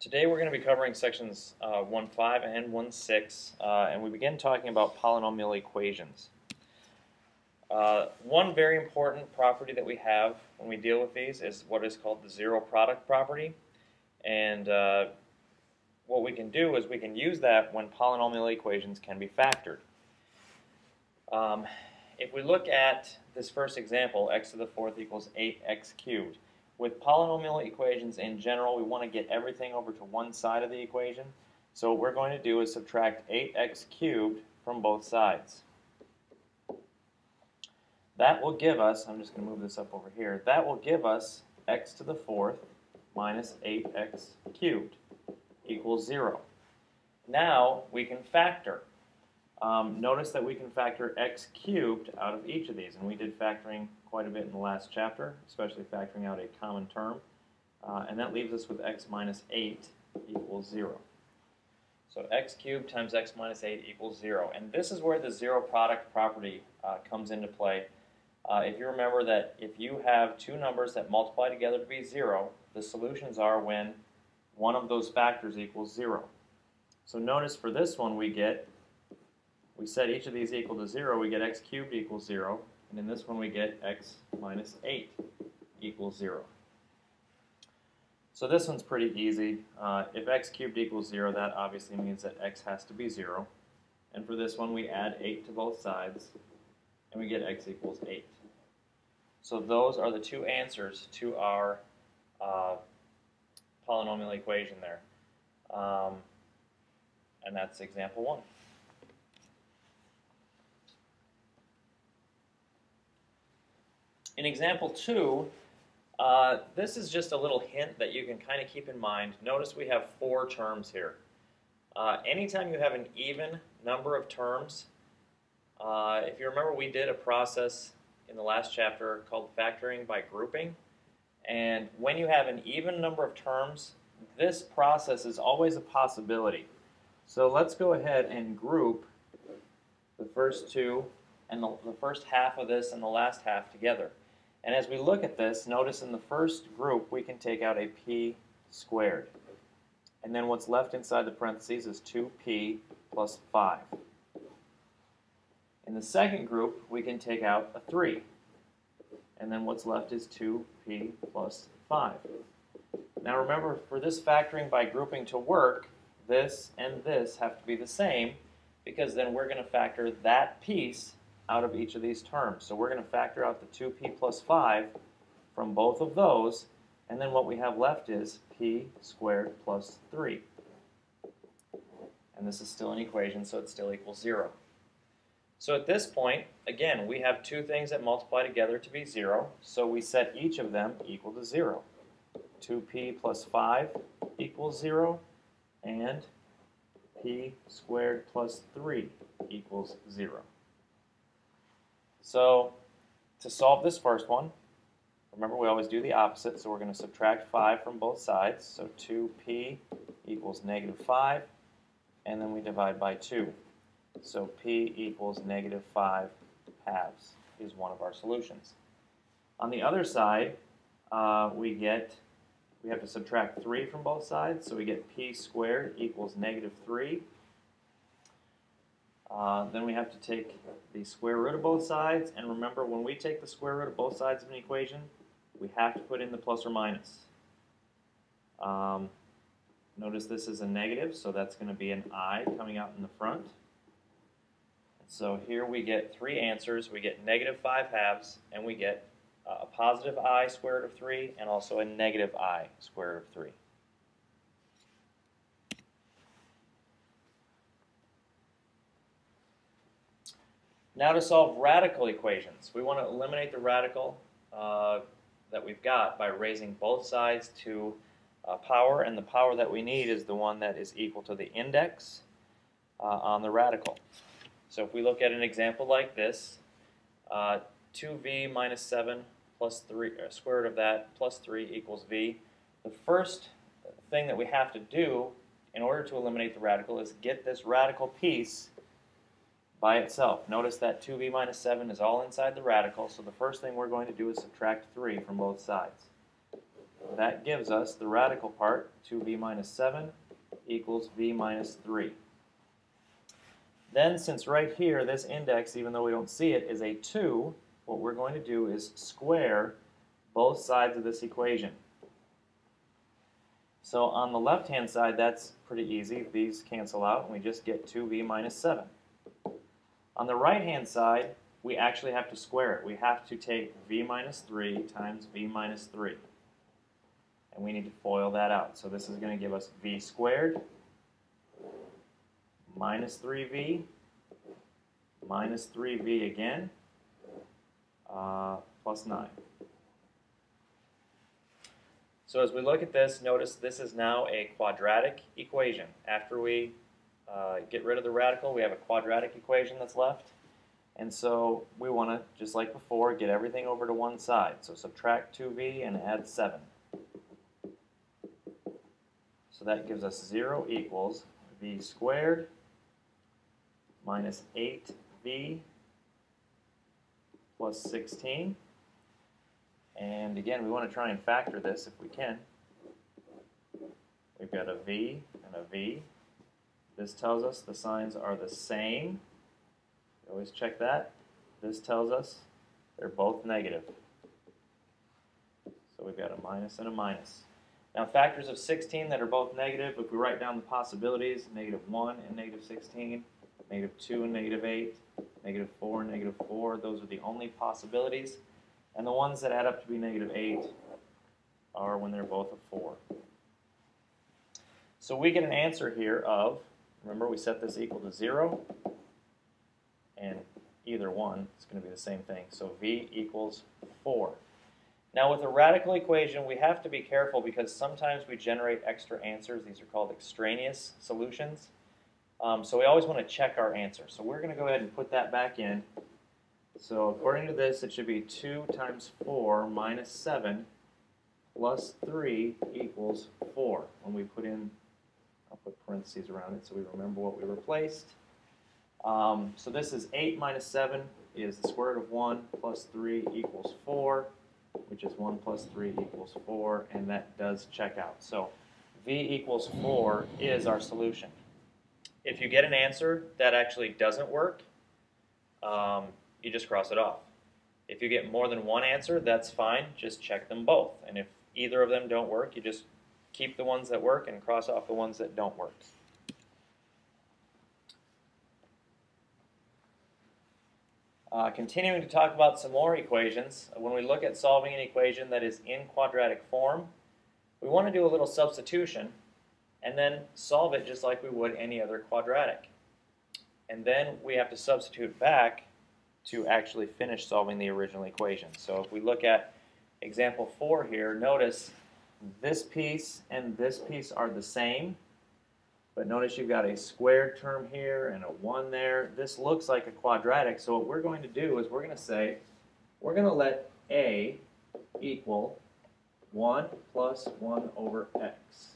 Today we're going to be covering sections 1.5 and 1.6, and we begin talking about polynomial equations. One very important property that we have when we deal with these is what is called the zero product property, and what we can do is we can use that when polynomial equations can be factored. If we look at this first example, x to the fourth equals 8x cubed. With polynomial equations in general, we want to get everything over to one side of the equation. So what we're going to do is subtract 8x cubed from both sides. That will give us, I'm just going to move this up over here, that will give us x to the fourth minus 8x cubed equals 0. Now we can factor. Notice that we can factor x cubed out of each of these, and we did factoring quite a bit in the last chapter, especially factoring out a common term, and that leaves us with x minus 8 equals 0. So x cubed times x minus 8 equals 0, and this is where the zero product property comes into play. If you remember that if you have two numbers that multiply together to be 0, the solutions are when one of those factors equals 0. So notice for this one we set each of these equal to 0, we get x cubed equals 0, and in this one we get x minus 8 equals 0. So this one's pretty easy. If x cubed equals 0, that obviously means that x has to be 0. And for this one we add 8 to both sides, and we get x equals 8. So those are the two answers to our polynomial equation there. And that's example 1. In example 2, this is just a little hint that you can kind of keep in mind. Notice we have 4 terms here. Anytime you have an even number of terms, if you remember, we did a process in the last chapter called factoring by grouping. And when you have an even number of terms, this process is always a possibility. So let's go ahead and group the first two and the first half of this and the last half together. And as we look at this, notice in the first group we can take out a p squared. And then what's left inside the parentheses is 2p plus 5. In the second group, we can take out a 3. And then what's left is 2p plus 5. Now remember, for this factoring by grouping to work, this and this have to be the same, because then we're going to factor that piece out of each of these terms. So we're going to factor out the 2p plus 5 from both of those, and then what we have left is p squared plus 3. And this is still an equation, so it still equals 0. So at this point, again, we have two things that multiply together to be 0, so we set each of them equal to 0. 2p plus 5 equals 0, and p squared plus 3 equals 0. So to solve this first one, remember we always do the opposite, so we're going to subtract 5 from both sides. So 2p equals negative 5, and then we divide by 2. So p equals negative 5 halves is one of our solutions. On the other side, we have to subtract 3 from both sides, so we get p squared equals negative 3. Then we have to take the square root of both sides, and remember, when we take the square root of both sides of an equation, we have to put in the plus or minus. Notice this is a negative, so that's going to be an I coming out in the front. So here we get 3 answers. We get negative 5 halves, and we get a positive I square root of 3, and also a negative I square root of 3. Now to solve radical equations. We want to eliminate the radical that we've got by raising both sides to power, and the power that we need is the one that is equal to the index on the radical. So if we look at an example like this, 2v minus 7 plus 3, square root of that, plus 3 equals v. The first thing that we have to do in order to eliminate the radical is get this radical piece by itself. Notice that 2v minus 7 is all inside the radical, so the first thing we're going to do is subtract 3 from both sides. that gives us the radical part, 2v minus 7 equals v minus 3. Then, since right here, this index, even though we don't see it, is a 2, what we're going to do is square both sides of this equation. So on the left-hand side, that's pretty easy. These cancel out, and we just get 2v minus 7. On the right-hand side, we actually have to square it. We have to take v minus 3 times v minus 3. And we need to FOIL that out. So this is going to give us v squared minus 3v minus 3v again plus 9. So as we look at this, notice this is now a quadratic equation. After we get rid of the radical, we have a quadratic equation that's left. And so we want to, just like before, get everything over to one side. So subtract 2v and add 7. So that gives us 0 equals v squared minus 8v plus 16. And again, we want to try and factor this if we can. We've got a v and a v. This tells us the signs are the same. We always check that. This tells us they're both negative. So we've got a minus and a minus. Now factors of 16 that are both negative, if we write down the possibilities, negative 1 and negative 16, negative 2 and negative 8, negative 4 and negative 4, those are the only possibilities. And the ones that add up to be negative 8 are when they're both a 4. So we get an answer here of, remember we set this equal to 0, and either one is going to be the same thing. So v equals 4. Now with a radical equation, we have to be careful because sometimes we generate extra answers. These are called extraneous solutions. So we always want to check our answer. So we're going to go ahead and put that back in. So according to this, it should be 2 times 4 minus 7 plus 3 equals 4. When we put in, I'll put parentheses around it so we remember what we replaced. So this is 8 minus 7 is the square root of 1 plus 3 equals 4, which is 1 plus 3 equals 4, and that does check out. So v equals 4 is our solution. If you get an answer that actually doesn't work, you just cross it off. If you get more than one answer, that's fine. Just check them both. And if either of them don't work, you just keep the ones that work and cross off the ones that don't work. Continuing to talk about some more equations, when we look at solving an equation that is in quadratic form, we want to do a little substitution and then solve it just like we would any other quadratic. And then we have to substitute back to actually finish solving the original equation. So if we look at example 4 here, notice this piece and this piece are the same, but notice you've got a squared term here and a 1 there. This looks like a quadratic, so what we're going to do is we're going to say, we're going to let a equal 1 plus 1 over x.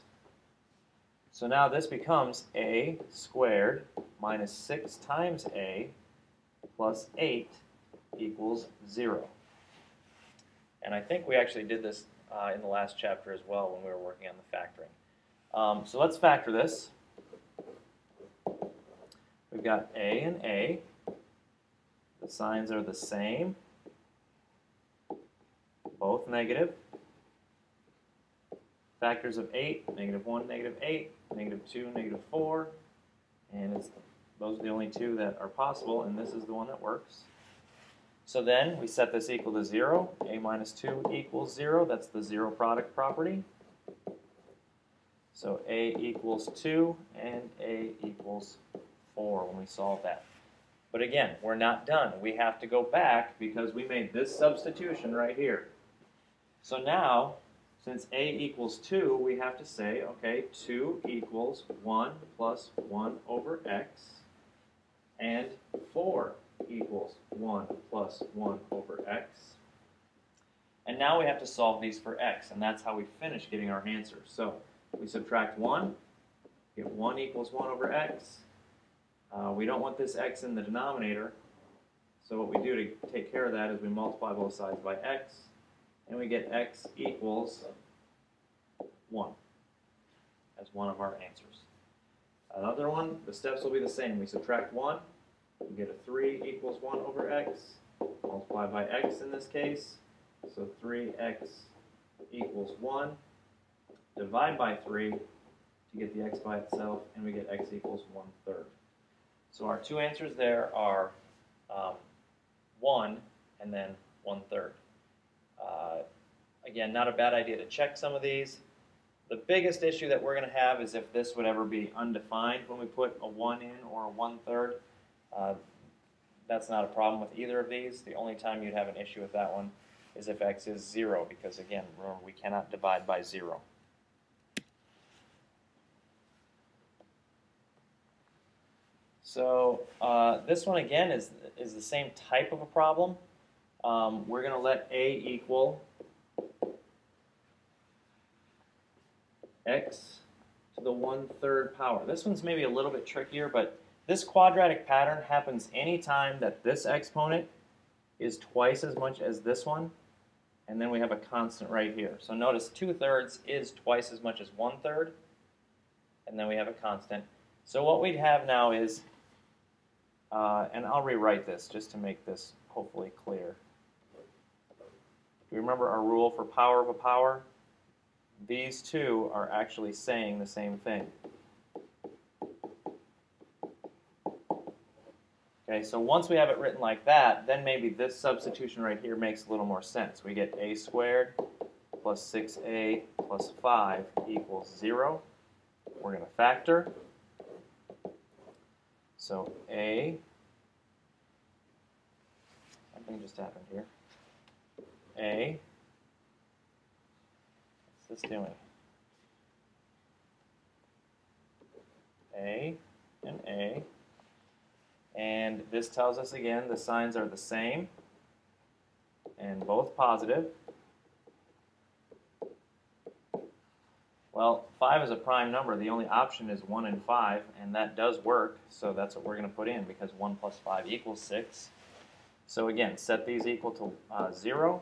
So now this becomes a squared minus 6 times a plus 8 equals 0. And I think we actually did this in the last chapter as well when we were working on the factoring. So let's factor this. We've got a and a. The signs are the same, both negative. Factors of 8, negative 1, negative 8, negative 2, negative 4, and those are the only two that are possible, and this is the one that works. So then we set this equal to 0. A minus 2 equals 0. That's the zero product property. So a equals 2 and a equals 4 when we solve that. But again, we're not done. We have to go back because we made this substitution right here. So now, since a equals 2, we have to say, okay, 2 equals 1 plus 1 over x, and 4 equals 1 plus 1 over x. And now we have to solve these for x, and that's how we finish getting our answer. So we subtract 1, get 1 equals 1 over x. We don't want this x in the denominator, so what we do to take care of that is we multiply both sides by x, and we get x equals 1 as one of our answers. Another one, the steps will be the same. We subtract 1, we get a 3 equals 1 over x, multiplied by x in this case, so 3x equals 1, divide by 3 to get the x by itself, and we get x equals 1/3. So our two answers there are 1 and then 1/3. Again, not a bad idea to check some of these. The biggest issue that we're going to have is if this would ever be undefined when we put a 1 in or a 1/3. That's not a problem with either of these. The only time you'd have an issue with that one is if x is 0, because again, remember, we cannot divide by 0. So this one again is the same type of a problem. We're going to let a equal x to the 1/3 power. This one's maybe a little bit trickier, but this quadratic pattern happens anytime that this exponent is twice as much as this one, and then we have a constant right here. So notice 2/3 is twice as much as 1/3, and then we have a constant. So what we'd have now is, and I'll rewrite this just to make this hopefully clear. Do you remember our rule for power of a power? These two are actually saying the same thing. Okay, so once we have it written like that, then maybe this substitution right here makes a little more sense. We get a squared plus 6a plus 5 equals 0. We're going to factor. So something just happened here. What's this doing? A and A. And this tells us again the signs are the same and both positive. Well, 5 is a prime number. The only option is 1 and 5, and that does work, so that's what we're going to put in because 1 plus 5 equals 6. So again, set these equal to 0.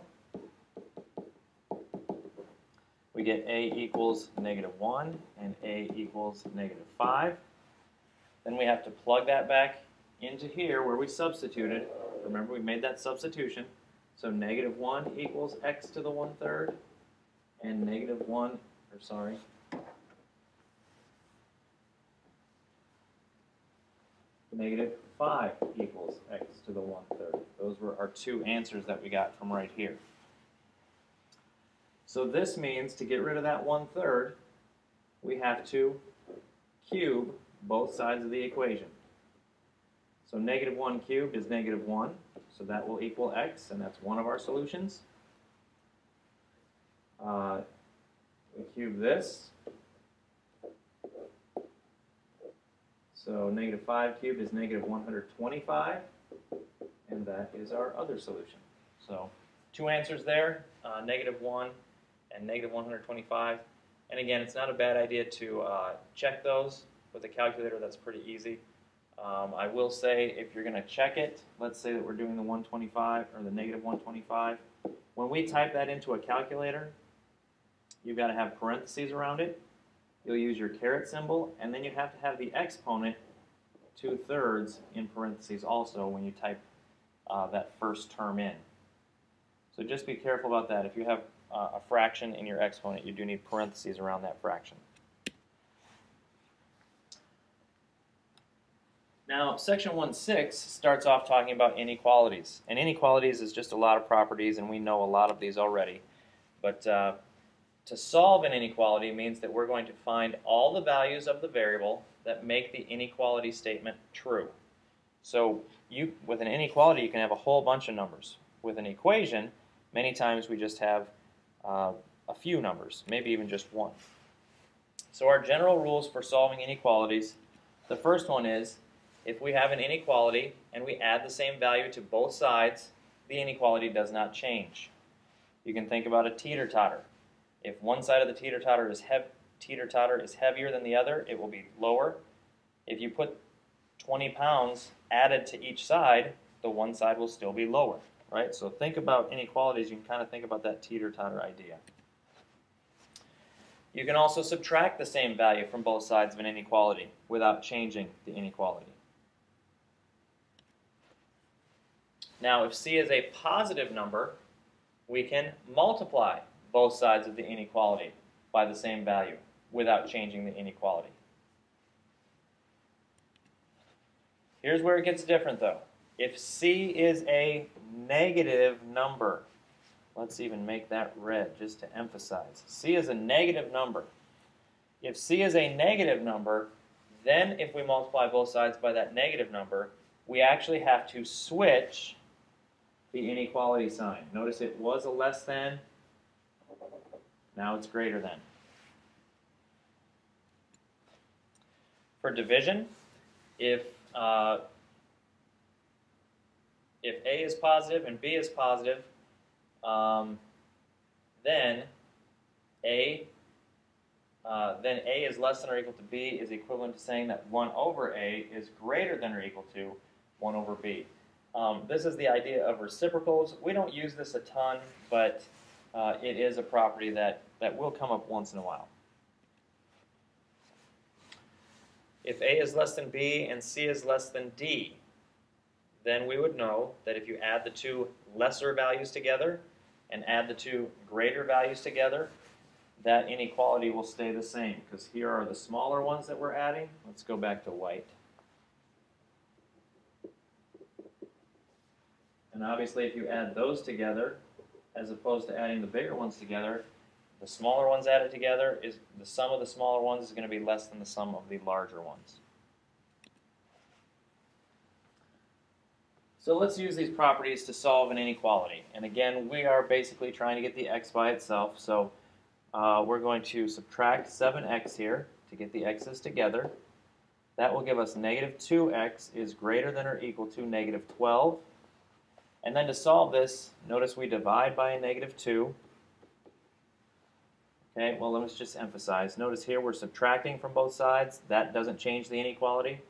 We get a equals -1 and a equals -5. Then we have to plug that back into here where we substituted. Remember, we made that substitution. So -1 equals x to the 1/3, and -5 equals x to the 1/3. Those were our two answers that we got from right here. So this means to get rid of that 1/3, we have to cube both sides of the equation. So -1 cubed is -1, so that will equal x, and that's one of our solutions. We cube this. So -5 cubed is -125, and that is our other solution. So two answers there, -1 and -125. And again, it's not a bad idea to check those with a calculator. That's pretty easy. I will say, if you're going to check it, let's say that we're doing the 125 or the -125. When we type that into a calculator, you've got to have parentheses around it. You'll use your caret symbol, and then you have to have the exponent 2/3 in parentheses also when you type that first term in. So just be careful about that. If you have a fraction in your exponent, you do need parentheses around that fraction. Now, section 1.6 starts off talking about inequalities. And inequalities is just a lot of properties, and we know a lot of these already. But to solve an inequality means that we're going to find all the values of the variable that make the inequality statement true. So with an inequality, you can have a whole bunch of numbers. With an equation, many times we just have a few numbers, maybe even just one. So our general rules for solving inequalities, the first one is, if we have an inequality and we add the same value to both sides, the inequality does not change. You can think about a teeter-totter. If one side of the teeter-totter is heavier than the other, it will be lower. If you put 20 pounds added to each side, the one side will still be lower, right? So think about inequalities. You can kind of think about that teeter-totter idea. You can also subtract the same value from both sides of an inequality without changing the inequality. Now, if c is a positive number, we can multiply both sides of the inequality by the same value without changing the inequality. Here's where it gets different, though. If c is a negative number, let's even make that red just to emphasize. C is a negative number. If c is a negative number, then if we multiply both sides by that negative number, we actually have to switch the inequality sign. Notice it was a less than, now it's greater than. For division, if A is positive and B is positive, then A is less than or equal to B is equivalent to saying that 1 over A is greater than or equal to 1 over B. This is the idea of reciprocals. We don't use this a ton, but it is a property that will come up once in a while. If A is less than B and C is less than D, then we would know that if you add the two lesser values together and add the two greater values together, that inequality will stay the same, because here are the smaller ones that we're adding. Let's go back to white. And obviously if you add those together, as opposed to adding the bigger ones together, the smaller ones added together, is the sum of the smaller ones is going to be less than the sum of the larger ones. So let's use these properties to solve an inequality. And again, we are basically trying to get the x by itself. So we're going to subtract 7x here to get the x's together. That will give us negative 2x is greater than or equal to negative 12. And then to solve this, notice we divide by a negative 2. Okay, well, let's just emphasize. Notice here we're subtracting from both sides. That doesn't change the inequality.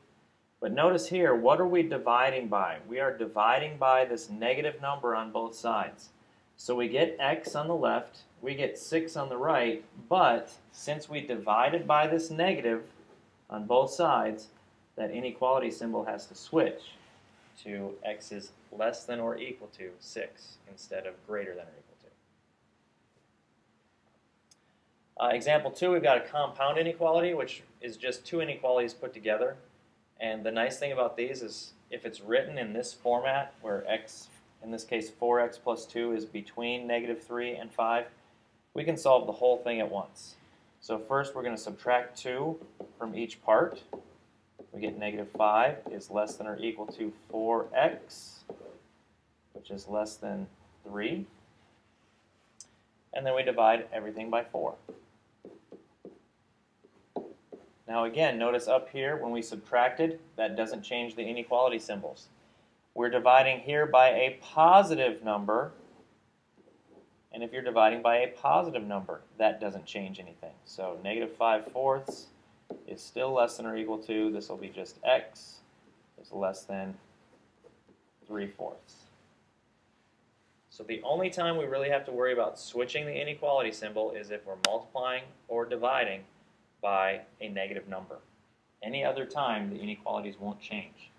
But notice here, what are we dividing by? We are dividing by this negative number on both sides. So we get x on the left, we get 6 on the right, but since we divided by this negative on both sides, that inequality symbol has to switch to x is less than or equal to 6 instead of greater than or equal to. Example 2, we've got a compound inequality, which is just two inequalities put together. And the nice thing about these is if it's written in this format, where x, in this case 4x plus 2, is between negative 3 and 5, we can solve the whole thing at once. So first we're going to subtract 2 from each part. We get negative 5 is less than or equal to 4x, which is less than 3. And then we divide everything by 4. Now again, notice up here when we subtracted, that doesn't change the inequality symbols. We're dividing here by a positive number, and if you're dividing by a positive number, that doesn't change anything. So negative 5/4 is still less than or equal to, this will be just x is less than 3/4. So the only time we really have to worry about switching the inequality symbol is if we're multiplying or dividing by a negative number. Any other time, the inequalities won't change.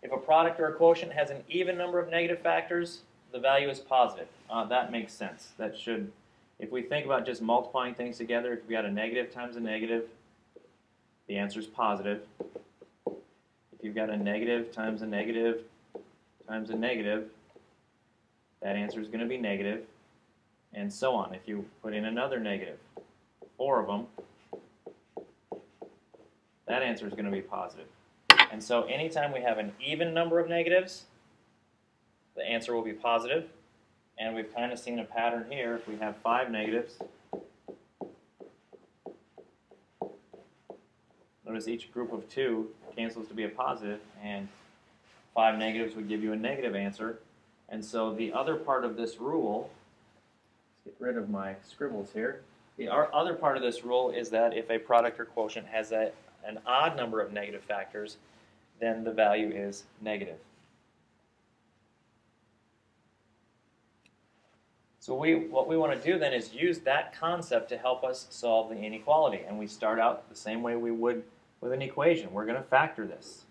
If a product or a quotient has an even number of negative factors, the value is positive. That makes sense. That should, if we think about just multiplying things together, if we got a negative times a negative, the answer is positive. If you've got a negative times a negative times a negative, that answer is going to be negative, and so on. If you put in another negative, 4 of them, that answer is going to be positive. And so anytime we have an even number of negatives, the answer will be positive. And we've kind of seen a pattern here. If we have 5 negatives, notice each group of 2 cancels to be a positive, and 5 negatives would give you a negative answer. And so the other part of this rule, let's get rid of my scribbles here. The other part of this rule is that if a product or quotient has an odd number of negative factors, then the value is negative. So what we want to do then is use that concept to help us solve the inequality. And we start out the same way we would with an equation. We're going to factor this.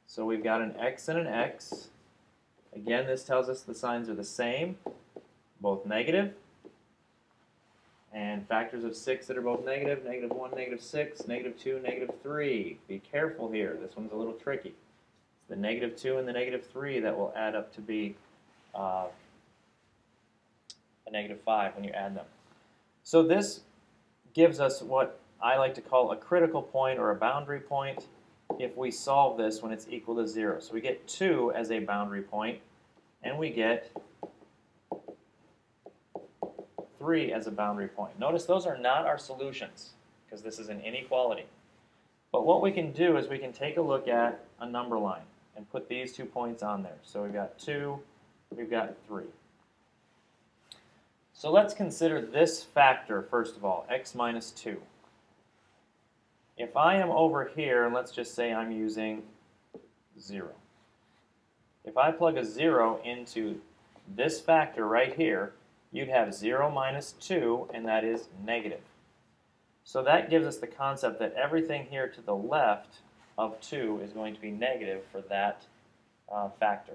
So we've got an x and an x. Again, this tells us the signs are the same, both negative. And factors of 6 that are both negative, negative 1, negative 6, negative 2, negative 3. Be careful here. This one's a little tricky. It's the negative 2 and the negative 3 that will add up to be a negative 5 when you add them. So this gives us what I like to call a critical point or a boundary point if we solve this when it's equal to 0. So we get 2 as a boundary point, and we get 3 as a boundary point. Notice those are not our solutions because this is an inequality. But what we can do is we can take a look at a number line and put these 2 points on there. So we've got 2, we've got 3. So let's consider this factor first of all, x minus 2. If I am over here, and let's just say I'm using 0. If I plug a 0 into this factor right here, you'd have 0 minus 2, and that is negative. So that gives us the concept that everything here to the left of 2 is going to be negative for that factor.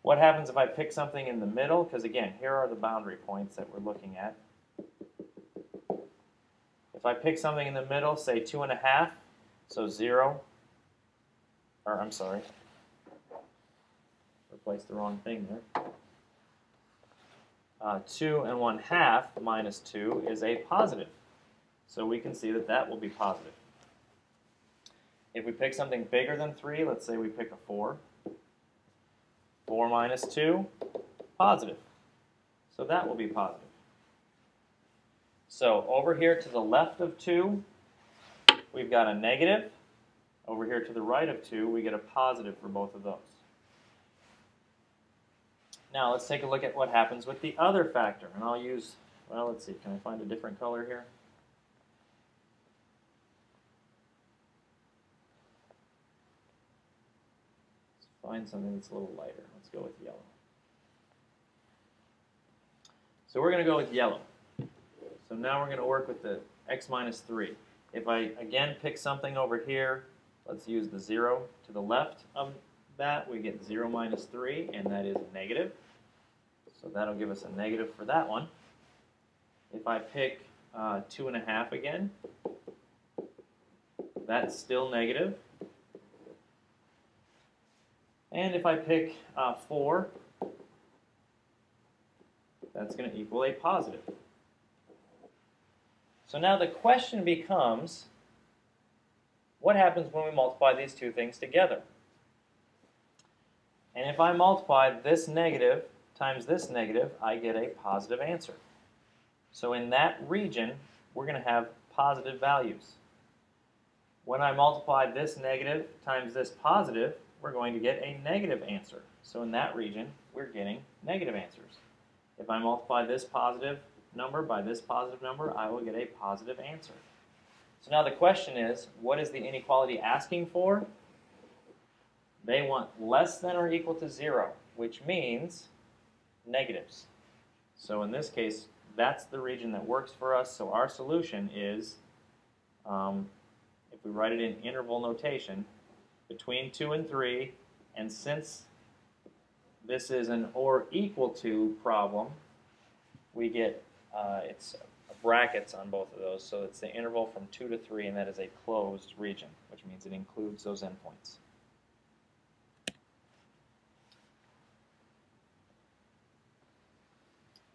What happens if I pick something in the middle? Because again, here are the boundary points that we're looking at. If I pick something in the middle, say 2.5, so 0, or I'm sorry, replace the wrong thing there. 2 1/2 minus 2 is a positive. So we can see that that will be positive. If we pick something bigger than 3, let's say we pick a 4. 4 minus 2, positive. So that will be positive. So over here to the left of 2, we've got a negative. Over here to the right of 2, we get a positive for both of those. Now let's take a look at what happens with the other factor. And I'll use, well, let's see, can I find a different color here? Let's find something that's a little lighter. Let's go with yellow. So we're going to go with yellow. So now we're going to work with the x minus 3. If I, again, pick something over here, let's use the 0 to the left of that, we get 0 minus 3, and that is negative. So that'll give us a negative for that one. If I pick 2.5 again, that's still negative. And if I pick 4, that's going to equal a positive. So now the question becomes, what happens when we multiply these two things together? And if I multiply this negative times this negative, I get a positive answer. So in that region, we're going to have positive values. When I multiply this negative times this positive, we're going to get a negative answer. So in that region, we're getting negative answers. If I multiply this positive number by this positive number, I will get a positive answer. So now the question is, what is the inequality asking for? They want less than or equal to 0, which means negatives. So in this case, that's the region that works for us. So our solution is, if we write it in interval notation, between 2 and 3, and since this is an or equal to problem, we get it's brackets on both of those, so it's the interval from 2 to 3, and that is a closed region, which means it includes those endpoints.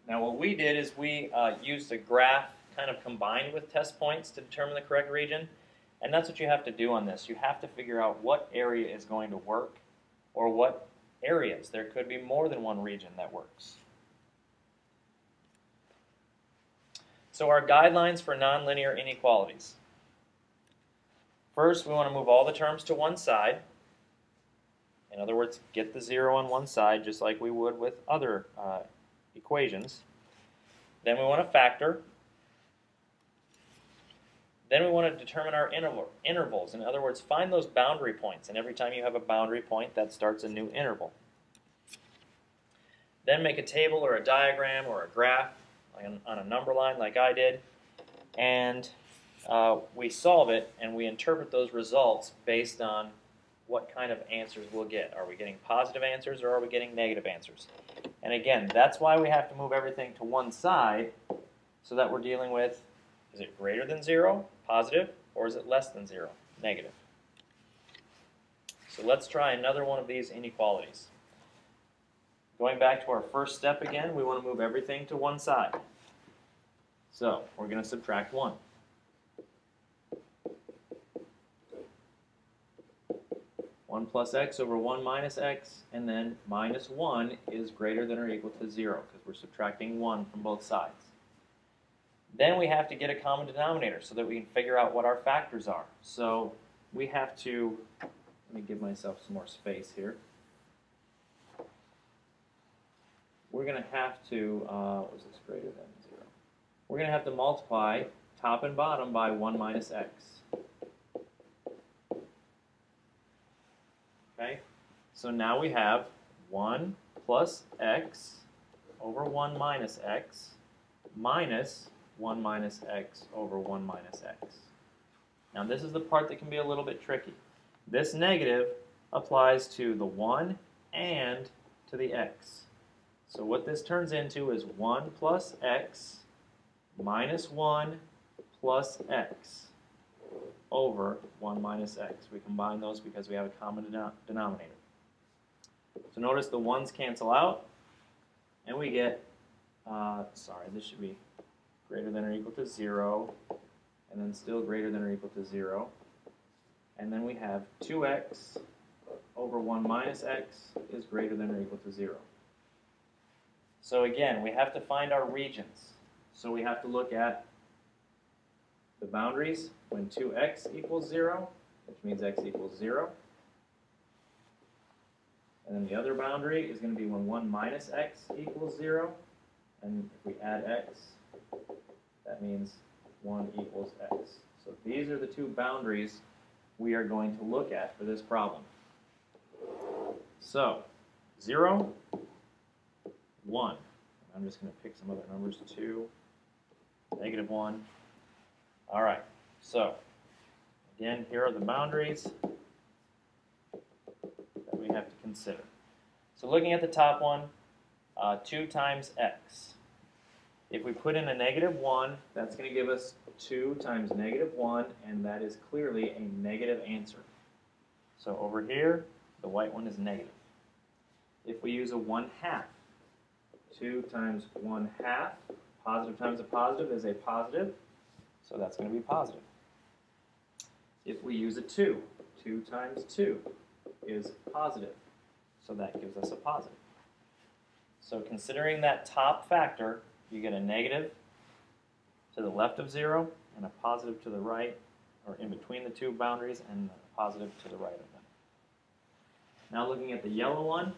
Now what we did is we used a graph kind of combined with test points to determine the correct region, and that's what you have to do on this. You have to figure out what area is going to work, or what areas. There could be more than one region that works. So our guidelines for nonlinear inequalities. First, we want to move all the terms to one side. In other words, get the 0 on one side, just like we would with other equations. Then we want to factor. Then we want to determine our intervals. In other words, find those boundary points. And every time you have a boundary point, that starts a new interval. Then make a table or a diagram or a graph on a number line like I did, and we solve it and we interpret those results based on what kind of answers we'll get. Are we getting positive answers or are we getting negative answers? And again, that's why we have to move everything to one side so that we're dealing with, is it greater than 0, positive, or is it less than 0, negative? So let's try another one of these inequalities. Going back to our first step again, we want to move everything to one side. So we're going to subtract 1. One plus x over 1 minus x, and then minus 1 is greater than or equal to 0 because we're subtracting 1 from both sides. Then we have to get a common denominator so that we can figure out what our factors are. So we have to, let me give myself some more space here. We're going to have to, was this greater than 0? We're going to have to multiply top and bottom by 1 minus x. Okay, so now we have 1 plus x over 1 minus x minus 1 minus x over 1 minus x. Now this is the part that can be a little bit tricky. This negative applies to the 1 and to the x. So what this turns into is 1 plus x minus 1 plus x over 1 minus x. We combine those because we have a common denominator. So notice the 1's cancel out, and we get, this should be greater than or equal to 0, and then still greater than or equal to 0. And then we have 2x over 1 minus x is greater than or equal to 0. So again, we have to find our regions. So we have to look at the boundaries when 2x equals 0, which means x equals 0. And then the other boundary is going to be when 1 minus x equals 0. And if we add x, that means 1 equals x. So these are the two boundaries we are going to look at for this problem. So 0, 1. I'm just going to pick some other numbers, 2, negative 1. All right, so again, here are the boundaries that we have to consider. So looking at the top one, 2 times x. If we put in a negative 1, that's going to give us 2 times negative 1, and that is clearly a negative answer. So over here, the white one is negative. If we use a 1/2, 2 times 1/2, positive times a positive is a positive. So that's going to be positive. If we use a 2, 2 times 2 is positive. So that gives us a positive. So considering that top factor, you get a negative to the left of 0 and a positive to the right, or in between the two boundaries, and a positive to the right of them. Now looking at the yellow one,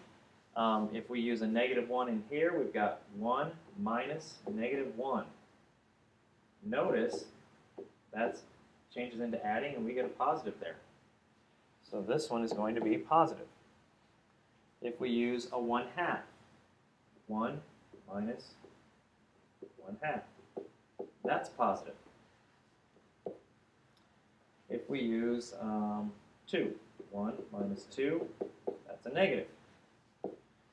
if we use a negative 1 in here, we've got 1 minus negative 1. Notice that changes into adding, and we get a positive there. So this one is going to be positive. If we use a 1/2, 1 minus 1/2, that's positive. If we use 2, 1 minus 2, that's a negative.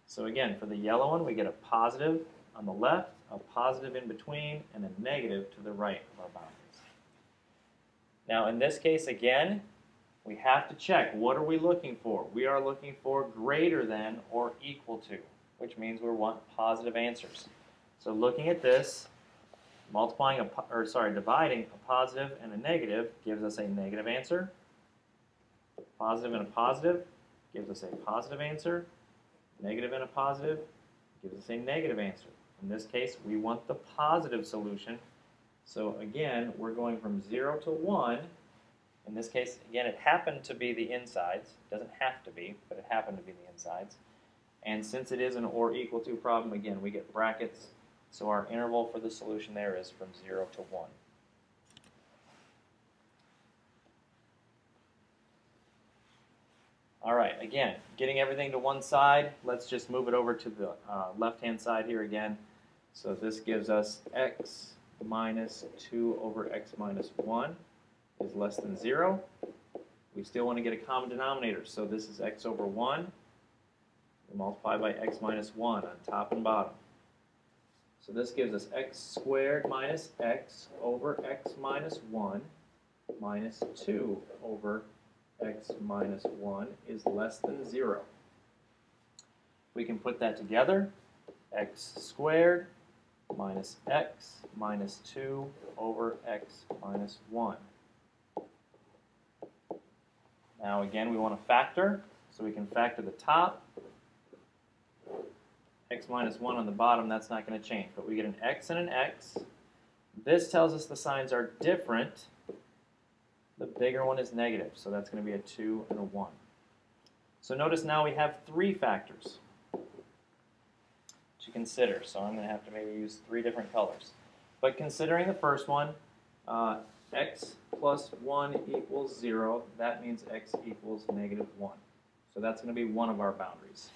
So again, for the yellow one, we get a positive on the left, a positive in between, and a negative to the right of our boundaries. Now in this case, again, we have to check, what are we looking for? We are looking for greater than or equal to, which means we want positive answers. So looking at this, dividing a positive and a negative gives us a negative answer. Positive and a positive gives us a positive answer. Negative and a positive gives us a negative answer. In this case, we want the positive solution. So again, we're going from 0 to 1. In this case, again, it happened to be the insides. It doesn't have to be, but it happened to be the insides. And since it is an or equal to problem, again, we get brackets. So our interval for the solution there is from 0 to 1. All right, again, getting everything to one side, let's just move it over to the left-hand side here again. So this gives us x minus 2 over x minus 1 is less than 0. We still want to get a common denominator, so this is x over 1. We multiply by x minus 1 on top and bottom. So this gives us x squared minus x over x minus 1 minus 2 over x minus 1 is less than 0. We can put that together. X squared minus x minus 2 over x minus 1. Now again, we want to factor, so we can factor the top. X minus 1 on the bottom, that's not going to change, but we get an x and an x. This tells us the signs are different. The bigger one is negative, so that's going to be a 2 and a 1. So notice now we have 3 factors to consider, so I'm going to have to maybe use 3 different colors. But considering the first one, x plus 1 equals 0, that means x equals negative 1. So that's going to be one of our boundaries.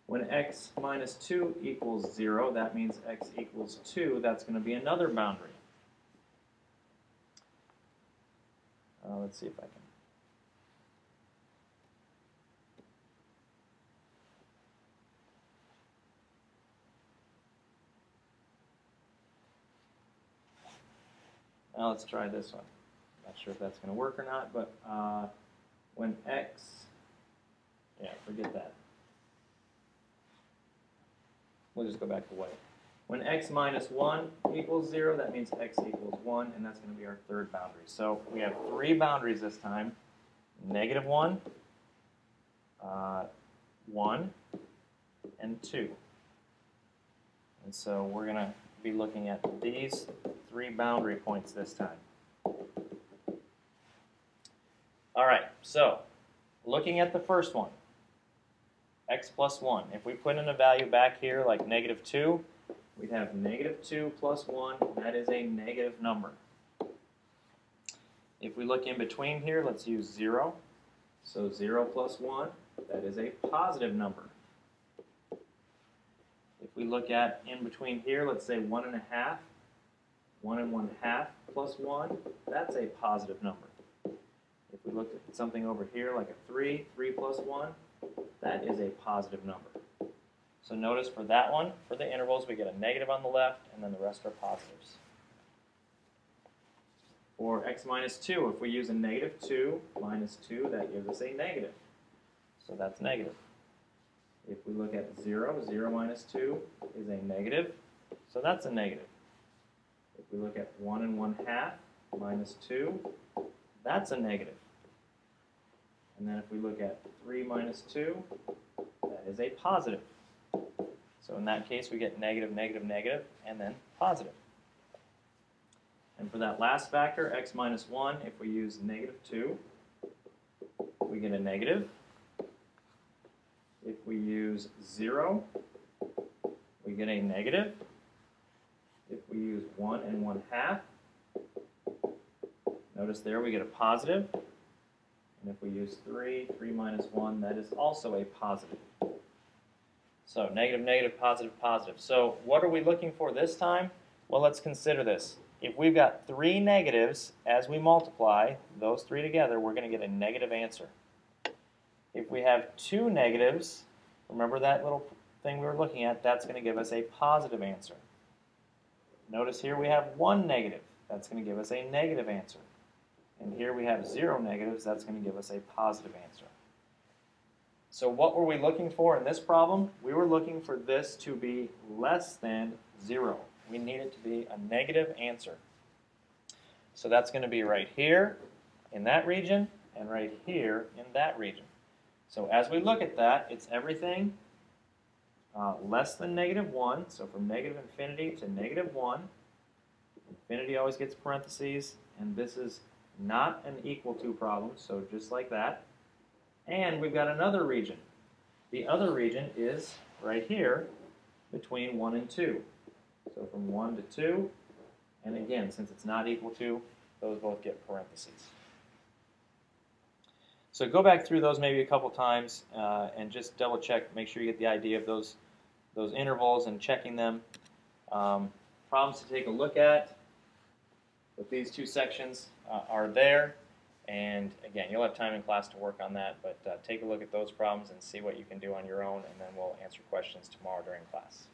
When x minus 2 equals 0, that means x equals 2. That's going to be another boundary. Let's see if I can. Now let's try this one. Not sure if that's going to work or not, but when x, forget that. We'll just go back to white. When x minus 1 equals 0, that means x equals 1, and that's going to be our third boundary. So we have 3 boundaries this time. Negative 1, 1, and 2. And so we're going to be looking at these 3 boundary points this time. All right, so looking at the first one, x plus 1. If we put in a value back here like negative 2, we'd have negative 2 plus 1. That is a negative number. If we look in between here, let's use 0. So 0 plus 1, that is a positive number. If we look at in between here, let's say 1 and a half. 1 and 1/2 plus 1, that's a positive number. If we look at something over here like a 3, 3 plus 1, that is a positive number. So notice for that one, for the intervals, we get a negative on the left, and then the rest are positives. For x minus 2, if we use a negative 2 minus 2, that gives us a negative. So that's negative. If we look at 0, 0 minus 2 is a negative, so that's a negative. If we look at 1 and 1/2 minus 2, that's a negative. And then if we look at 3 minus 2, that is a positive. So in that case, we get negative, negative, negative, and then positive. And for that last factor, x minus 1, if we use negative 2, we get a negative. If we use 0, we get a negative. If we use 1 and 1/2, notice there we get a positive. And if we use 3, 3 minus 1, that is also a positive. So negative, negative, positive, positive. So what are we looking for this time? Well, let's consider this. If we've got 3 negatives, as we multiply those 3 together, we're going to get a negative answer. If we have 2 negatives, remember that little thing we were looking at, that's going to give us a positive answer. Notice here we have 1 negative. That's going to give us a negative answer. And here we have 0 negatives. That's going to give us a positive answer. So what were we looking for in this problem? We were looking for this to be less than 0. We need it to be a negative answer. So that's going to be right here in that region and right here in that region. So as we look at that, it's everything less than negative 1. So from negative infinity to negative 1. Infinity always gets parentheses, and this is not an equal to problem, so just like that. And we've got another region. The other region is right here between 1 and 2. So from 1 to 2, and again, since it's not equal to, those both get parentheses. So go back through those maybe a couple times and just double check, make sure you get the idea of those intervals and checking them. Problems to take a look at with these two sections are there. And again, you'll have time in class to work on that, but take a look at those problems and see what you can do on your own, and then we'll answer questions tomorrow during class.